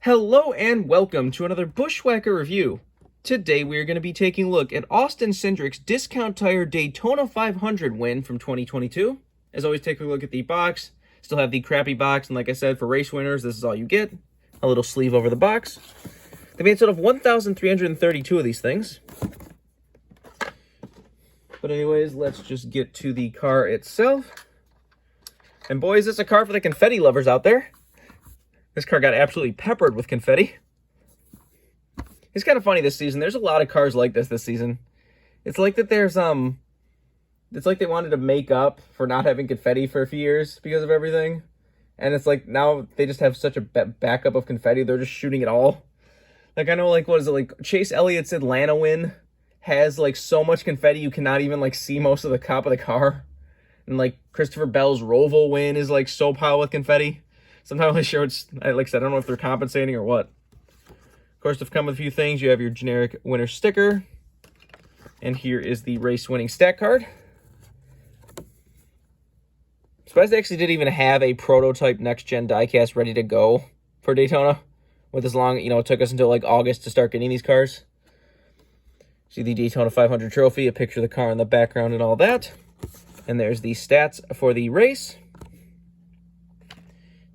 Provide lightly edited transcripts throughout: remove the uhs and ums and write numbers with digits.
Hello and welcome to another Bushwhacker review. Today we are going to be taking a look at Austin Cindric's Discount Tire Daytona 500 win from 2022. As always, take a look at the box. Still have the crappy box, and like I said, for race winners, this is all you get. A little sleeve over the box. They made sort of 1,332 of these things. But anyways, let's just get to the car itself. And boys, it's a car for the confetti lovers out there. This car got absolutely peppered with confetti. It's kind of funny this season. There's a lot of cars like this season. It's like that there's, it's like they wanted to make up for not having confetti for a few years because of everything. And it's like now they just have such a backup of confetti. They're just shooting it all. Like, I know, like, what is it? Like, Chase Elliott's Atlanta win has, like, so much confetti you cannot even, like, see most of the top of the car. And, like, Christopher Bell's Roval win is, like, so piled with confetti. So I'm not really sure it's, like I said, I don't know if they're compensating or what. Of course, to come with a few things, you have your generic winner sticker. And here is the race winning stat card. Surprised they actually didn't even have a prototype next-gen diecast ready to go for Daytona. With as long, it took us until like August to start getting these cars. See the Daytona 500 trophy, a picture of the car in the background and all that. And there's the stats for the race.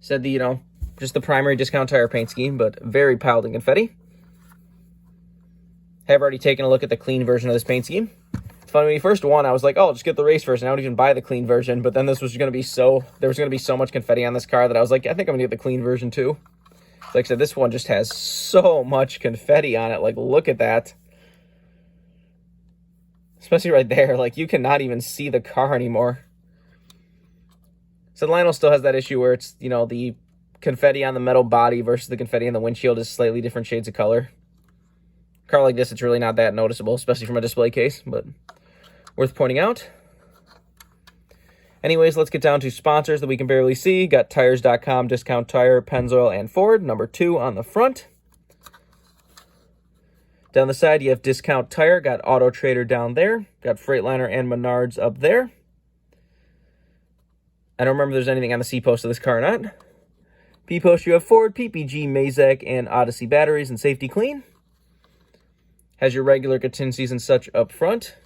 Said the, just the primary discount tire paint scheme, but very piled in confetti. Have already taken a look at the clean version of this paint scheme. It's funny, when you first won, I was like, oh, just get the race version. I don't even buy the clean version. But then this was going to be there was going to be so much confetti on this car that I was like, I think I'm going to get the clean version too. Like I said, this one just has so much confetti on it. Like, look at that. Especially right there. Like, you cannot even see the car anymore. So Lionel still has that issue where it's, the confetti on the metal body versus the confetti in the windshield is slightly different shades of color. A car like this, it's really not that noticeable, especially from a display case, but worth pointing out. Anyways, let's get down to sponsors that we can barely see. Got Tires.com, Discount Tire, Pennzoil, and Ford. Number 2 on the front. Down the side, you have Discount Tire. Got Auto Trader down there. Got Freightliner and Menards up there. I don't remember if there's anything on the C-post of this car or not. P-post, you have Ford, PPG, Mazak, and Odyssey batteries and Safety Clean. Has your regular contingencies and such up front.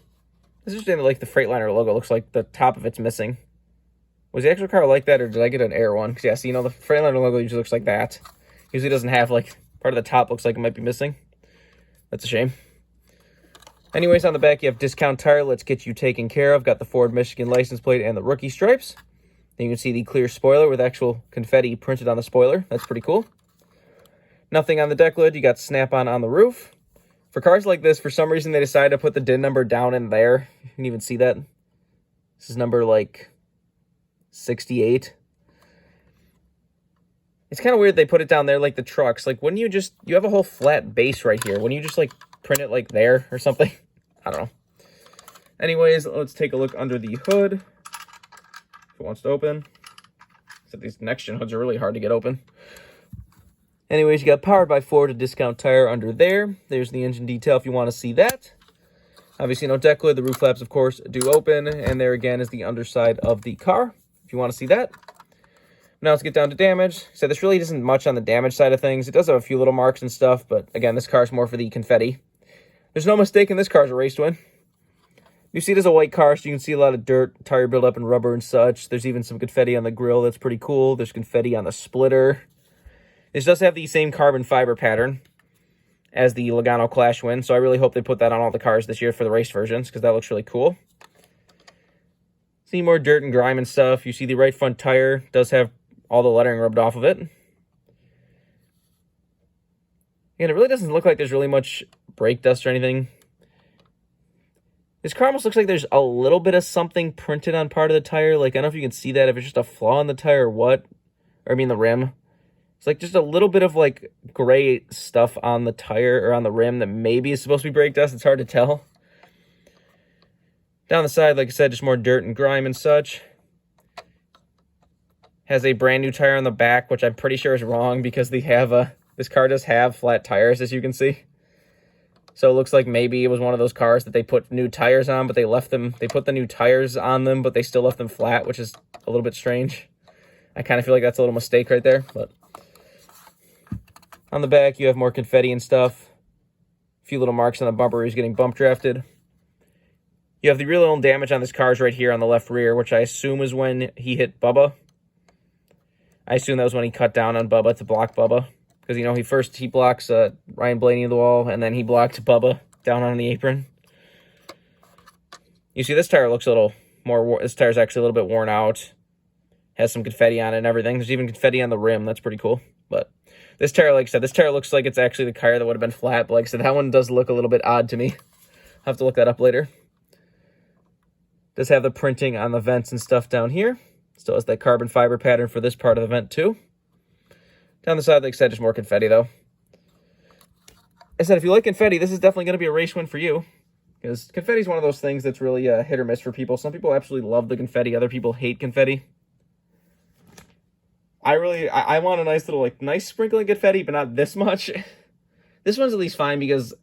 This is interesting that, like, the Freightliner logo looks like the top of it's missing. Was the actual car like that, or did I get an air one? Because, yeah, see, the Freightliner logo usually looks like that. Usually doesn't have, like, part of the top looks like it might be missing. That's a shame. Anyways, on the back, you have Discount Tire. Let's get you taken care of. Got the Ford Michigan license plate and the rookie stripes. Then you can see the clear spoiler with actual confetti printed on the spoiler. That's pretty cool. Nothing on the deck lid. You got Snap-on on the roof. For cars like this, for some reason, they decided to put the DIN number down in there. You can even see that. This is number, like, 68. It's kind of weird they put it down there like the trucks. Like, wouldn't you have a whole flat base right here. Wouldn't you just, like, print it, like, there or something? I don't know. Anyways, let's take a look under the hood. If it wants to open. Except these next-gen hoods are really hard to get open. Anyways, you got Powered by Ford, a Discount Tire under there. There's the engine detail if you want to see that. Obviously, no deck lid. The roof flaps, of course, do open. And there again is the underside of the car, if you want to see that. Now let's get down to damage. So this really isn't much on the damage side of things. It does have a few little marks and stuff, but again, this car is more for the confetti. There's no mistake in this car's a race win. You see it as a white car, so you can see a lot of dirt, tire buildup, and rubber and such. There's even some confetti on the grill. That's pretty cool. There's confetti on the splitter. This does have the same carbon fiber pattern as the Logano Clash win, so I really hope they put that on all the cars this year for the race versions, because that looks really cool. See more dirt and grime and stuff. You see the right front tire does have all the lettering rubbed off of it. And it really doesn't look like there's really much brake dust or anything. This car almost looks like there's a little bit of something printed on part of the tire. Like, I don't know if you can see that, if it's just a flaw in the tire or what. Or, I mean, the rim. It's like just a little bit of, like, gray stuff on the tire or on the rim that maybe is supposed to be brake dust. It's hard to tell. Down the side, like I said, just more dirt and grime and such. Has a brand new tire on the back, which I'm pretty sure is wrong because they have this car does have flat tires, as you can see. So it looks like maybe it was one of those cars that they put new tires on, but they put the new tires on them, but they still left them flat, which is a little bit strange. I kind of feel like that's a little mistake right there, but On the back, you have more confetti and stuff. A few little marks on the bumper. He's getting bump drafted. You have the real only damage on this car is right here on the left rear, which I assume is when he hit Bubba. I assume that was when he cut down on Bubba to block Bubba. Because, you know, he blocks Ryan Blaney in the wall, and then he blocked Bubba down on the apron. You see, this tire looks a little more... This tire's actually a little bit worn out. Has some confetti on it and everything. There's even confetti on the rim. That's pretty cool. But this tire, like I said, this tire looks like it's actually the tire that would have been flat. But like I said, that one does look a little bit odd to me. I'll have to look that up later. Does have the printing on the vents and stuff down here. Still has that carbon fiber pattern for this part of the vent too. Down the side, like I said, just more confetti though. I said, if you like confetti, this is definitely going to be a race win for you. Because confetti is one of those things that's really hit or miss for people. Some people absolutely love the confetti. Other people hate confetti. I want a nice little, nice sprinkling confetti, but not this much. This one's at least fine because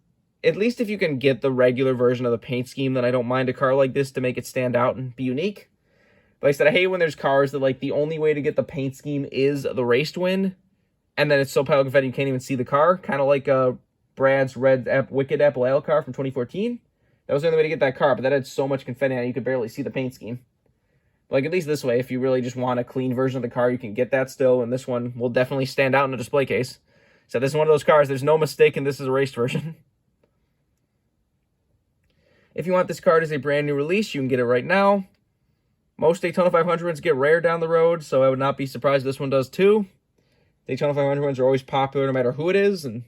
at least if you can get the regular version of the paint scheme, then I don't mind a car like this to make it stand out and be unique. But like I said, I hate when there's cars that, the only way to get the paint scheme is the race to win, and then it's so pale confetti you can't even see the car. Kind of like Brad's Wicked Apple Ale car from 2014. That was the only way to get that car, but that had so much confetti on it you could barely see the paint scheme. At least this way, if you really just want a clean version of the car, you can get that still, and this one will definitely stand out in a display case. So this is one of those cars, there's no mistaking this is a raced version. If you want this card as a brand new release, you can get it right now. Most Daytona 500s get rare down the road, so I would not be surprised if this one does too. Daytona 500s are always popular no matter who it is, and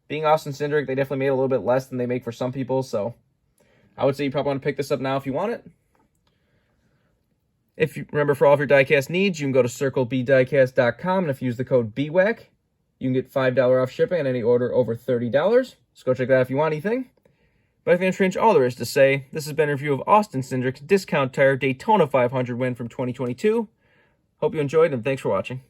being Austin Cindric, they definitely made a little bit less than they make for some people, so I would say you probably want to pick this up now if you want it. If you remember, for all of your diecast needs, you can go to circlebdiecast.com, and if you use the code BWhack, you can get $5 off shipping on any order over $30. So go check that out if you want anything. But I think that's pretty much all there is to say. This has been a review of Austin Cindric's Discount Tire Daytona 500 win from 2022. Hope you enjoyed, and thanks for watching.